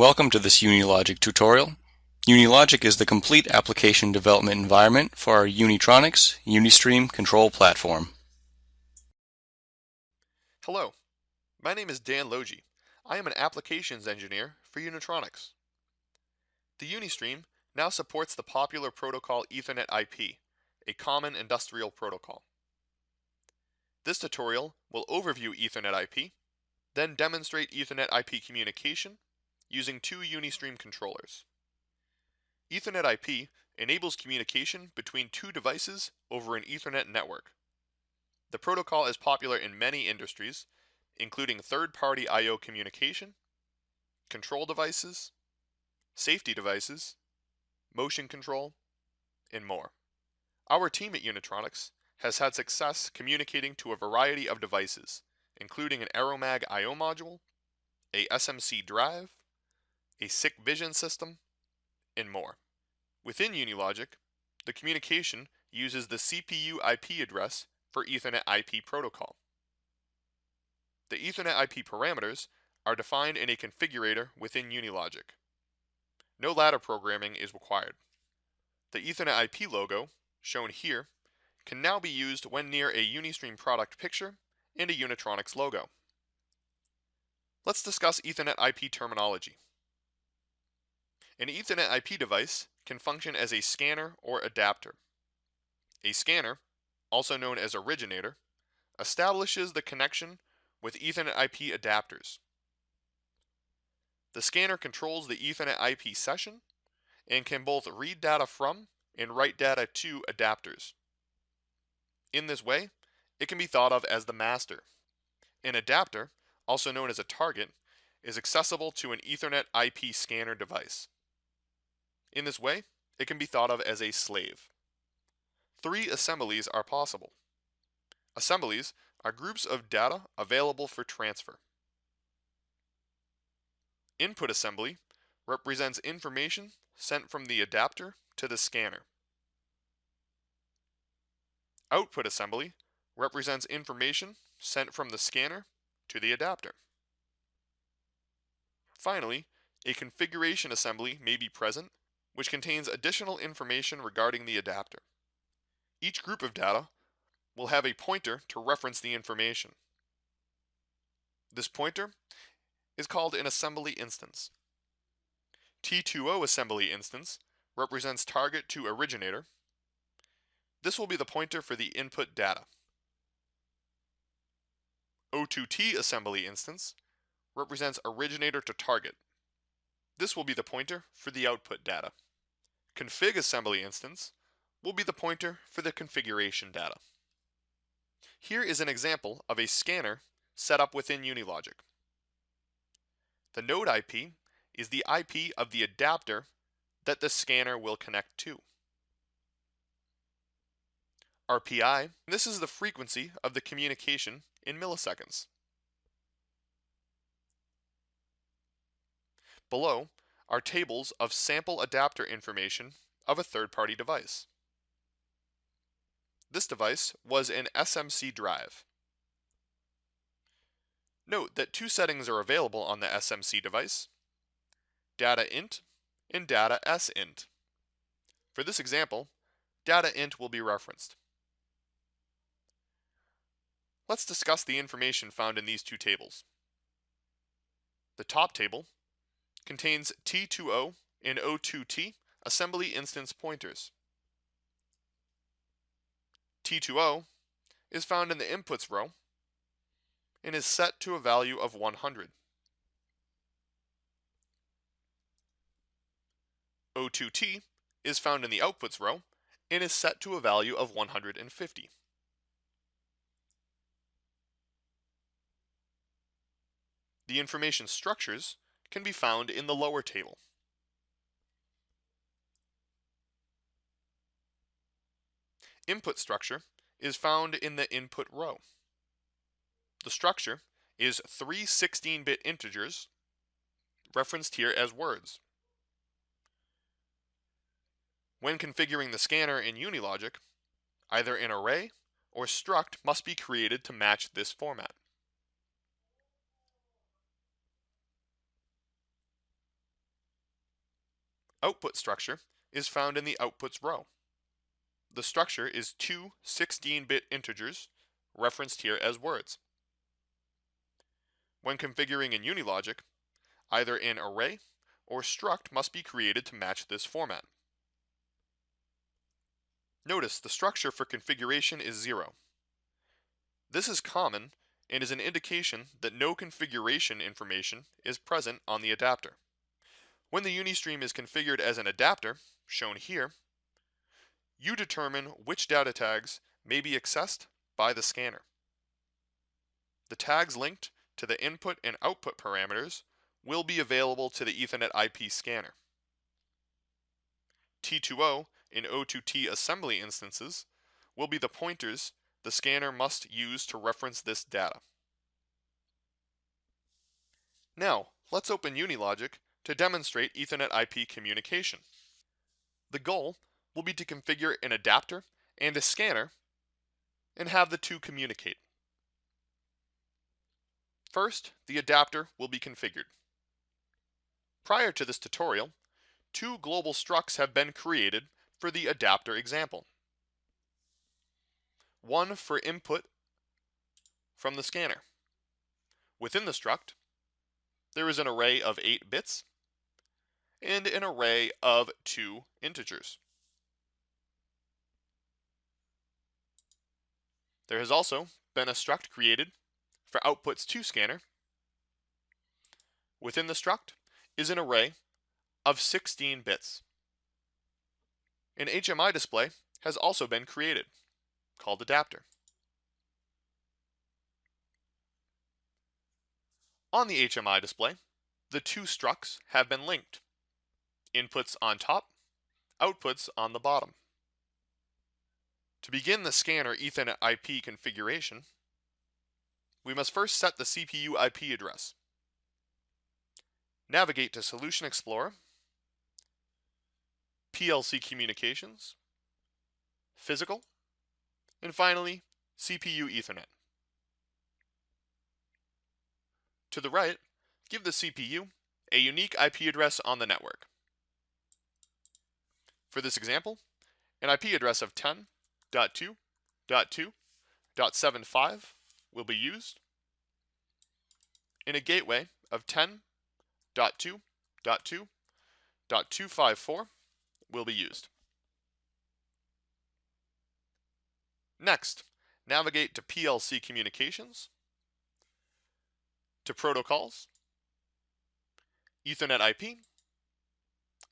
Welcome to this UniLogic tutorial. UniLogic is the complete application development environment for our Unitronics UniStream control platform. Hello, my name is Dan Logie. I am an applications engineer for Unitronics. The UniStream now supports the popular protocol Ethernet IP, a common industrial protocol. This tutorial will overview Ethernet IP, then demonstrate Ethernet IP communication using two UniStream controllers. Ethernet IP enables communication between two devices over an Ethernet network. The protocol is popular in many industries, including third-party I/O communication, control devices, safety devices, motion control, and more. Our team at Unitronics has had success communicating to a variety of devices, including an Aeromag I/O module, a SMC drive, a SICK Vision system, and more. Within UniLogic, the communication uses the CPU IP address for Ethernet IP protocol. The Ethernet IP parameters are defined in a configurator within UniLogic. No ladder programming is required. The Ethernet IP logo, shown here, can now be used when near a UniStream product picture and a Unitronics logo. Let's discuss Ethernet IP terminology. An Ethernet IP device can function as a scanner or adapter. A scanner, also known as originator, establishes the connection with Ethernet IP adapters. The scanner controls the Ethernet IP session and can both read data from and write data to adapters. In this way, it can be thought of as the master. An adapter, also known as a target, is accessible to an Ethernet IP scanner device. In this way, it can be thought of as a slave. Three assemblies are possible. Assemblies are groups of data available for transfer. Input assembly represents information sent from the adapter to the scanner. Output assembly represents information sent from the scanner to the adapter. Finally, a configuration assembly may be present, which contains additional information regarding the adapter. Each group of data will have a pointer to reference the information. This pointer is called an assembly instance. T2O assembly instance represents target to originator. This will be the pointer for the input data. O2T assembly instance represents originator to target. This will be the pointer for the output data. Config assembly instance will be the pointer for the configuration data. Here is an example of a scanner set up within UniLogic. The node IP is the IP of the adapter that the scanner will connect to. RPI, this is the frequency of the communication in milliseconds. Below are tables of sample adapter information of a third-party device. This device was an SMC drive. Note that two settings are available on the SMC device: data int and data sint. For this example, data int will be referenced. Let's discuss the information found in these two tables. The top table contains T2O and O2T assembly instance pointers. T2O is found in the inputs row and is set to a value of 100. O2T is found in the outputs row and is set to a value of 150. The information structures can be found in the lower table. Input structure is found in the input row. The structure is three 16-bit integers, referenced here as words. When configuring the scanner in UniLogic, either an array or struct must be created to match this format. output structure is found in the outputs row. The structure is two 16-bit integers, referenced here as words. When configuring in UniLogic, either an array or struct must be created to match this format. Notice the structure for configuration is 0. This is common and is an indication that no configuration information is present on the adapter. When the UniStream is configured as an adapter, shown here, you determine which data tags may be accessed by the scanner. The tags linked to the input and output parameters will be available to the Ethernet IP scanner. T2O and O2T assembly instances will be the pointers the scanner must use to reference this data. Now, let's open UniLogic to demonstrate Ethernet IP communication. The goal will be to configure an adapter and a scanner and have the two communicate. First, the adapter will be configured. Prior to this tutorial, two global structs have been created for the adapter example. One for input from the scanner. Within the struct, there is an array of 8 bits and an array of 2 integers. There has also been a struct created for outputs to scanner. Within the struct is an array of 16 bits. An HMI display has also been created, called adapter. On the HMI display, the two structs have been linked. Inputs on top, outputs on the bottom. To begin the scanner Ethernet IP configuration, we must first set the CPU IP address. Navigate to Solution Explorer, PLC Communications, Physical, and finally, CPU Ethernet. To the right, give the CPU a unique IP address on the network. For this example, an IP address of 10.2.2.75 will be used, and a gateway of 10.2.2.254 will be used. Next, navigate to PLC Communications, to Protocols, Ethernet IP,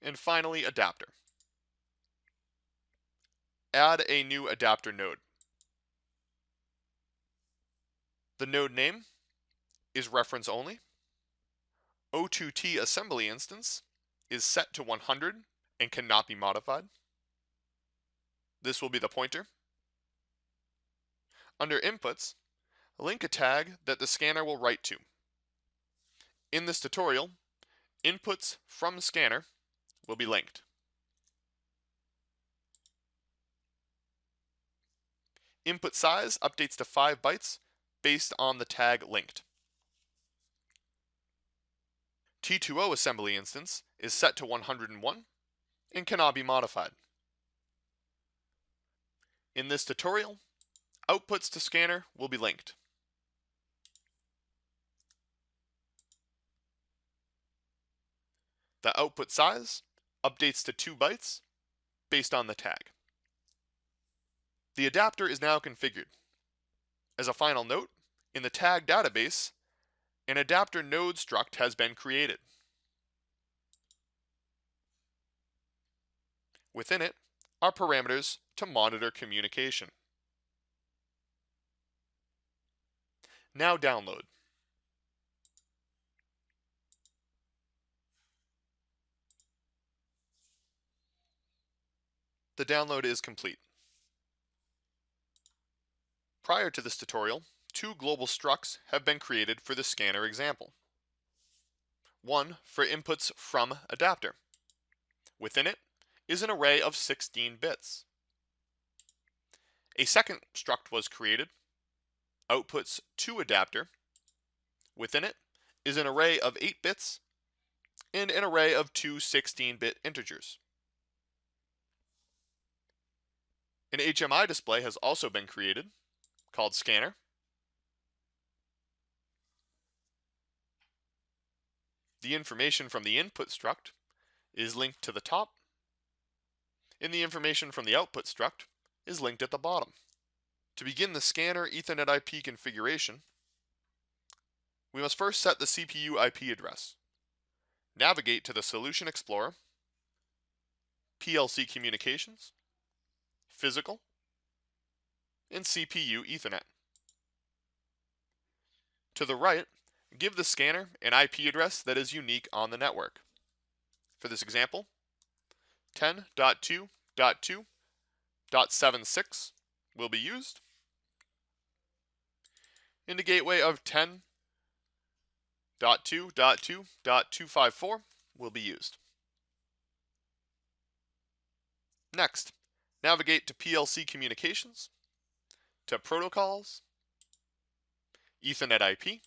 and finally Adapter. Add a new adapter node. The node name is reference only. O2T assembly instance is set to 100 and cannot be modified. This will be the pointer. Under Inputs, link a tag that the scanner will write to. In this tutorial, inputs from scanner will be linked. Input size updates to 5 bytes based on the tag linked. T2O assembly instance is set to 101 and cannot be modified. In this tutorial, outputs to scanner will be linked. The output size updates to 2 bytes based on the tag. The adapter is now configured. As a final note, in the tag database, an adapter node struct has been created. Within it are parameters to monitor communication. Now download. The download is complete. Prior to this tutorial, two global structs have been created for the scanner example. One for inputs from adapter. Within it is an array of 16 bits. A second struct was created, outputs to adapter. Within it is an array of 8 bits and an array of two 16-bit integers. An HMI display has also been created, called scanner. The information from the input struct is linked to the top, and the information from the output struct is linked at the bottom. To begin the scanner Ethernet IP configuration, we must first set the CPU IP address. Navigate to the Solution Explorer, PLC Communications, Physical, and CPU Ethernet. To the right, give the scanner an IP address that is unique on the network. For this example, 10.2.2.76 will be used, and a gateway of 10.2.2.254 will be used. Next, navigate to PLC Communications, to Protocols, Ethernet IP,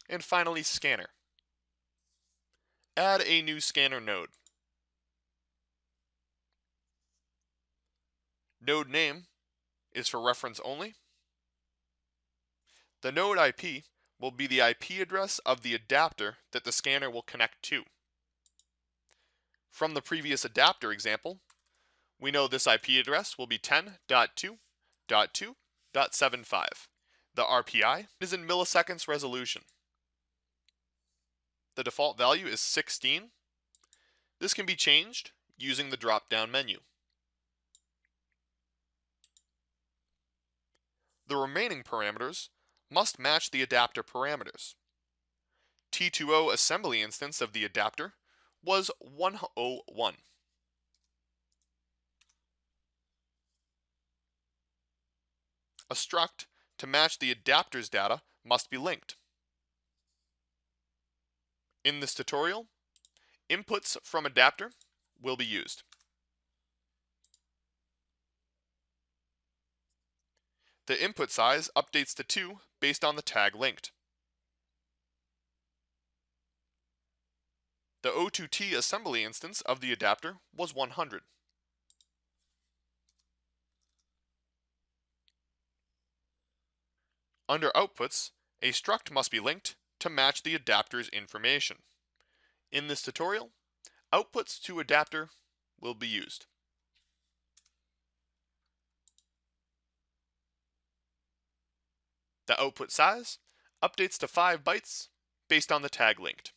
and finally Scanner. Add a new scanner node. Node name is for reference only. The node IP will be the IP address of the adapter that the scanner will connect to. From the previous adapter example, we know this IP address will be 10.2.2.75. The RPI is in milliseconds resolution. The default value is 16. This can be changed using the drop-down menu. The remaining parameters must match the adapter parameters. T2O assembly instance of the adapter was 101. A struct to match the adapter's data must be linked. In this tutorial, inputs from adapter will be used. The input size updates to 2 based on the tag linked. The O2T assembly instance of the adapter was 100. Under outputs, a struct must be linked to match the adapter's information. In this tutorial, outputs to adapter will be used. The output size updates to 5 bytes based on the tag linked.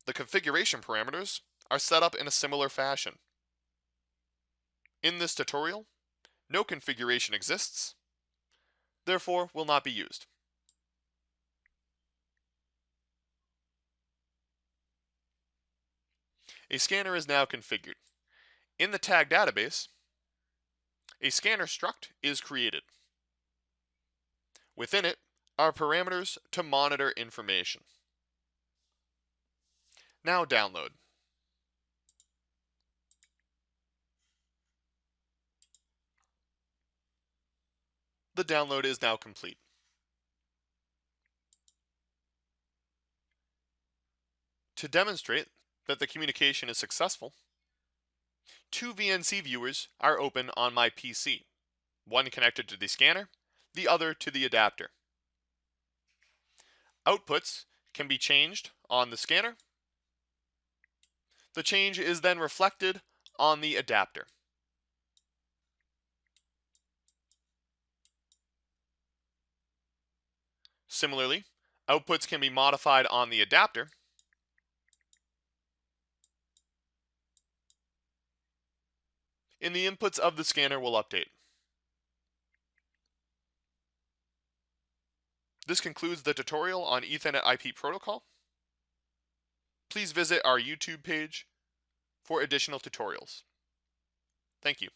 The configuration parameters are set up in a similar fashion. In this tutorial, no configuration exists, therefore will not be used. A scanner is now configured. In the tag database, a scanner struct is created. Within it are parameters to monitor information. Now download. The download is now complete. To demonstrate that the communication is successful, 2 VNC viewers are open on my PC, one connected to the scanner, the other to the adapter. Outputs can be changed on the scanner. The change is then reflected on the adapter. Similarly, outputs can be modified on the adapter. And the inputs of the scanner will update. This concludes the tutorial on Ethernet IP protocol. Please visit our YouTube page for additional tutorials. Thank you.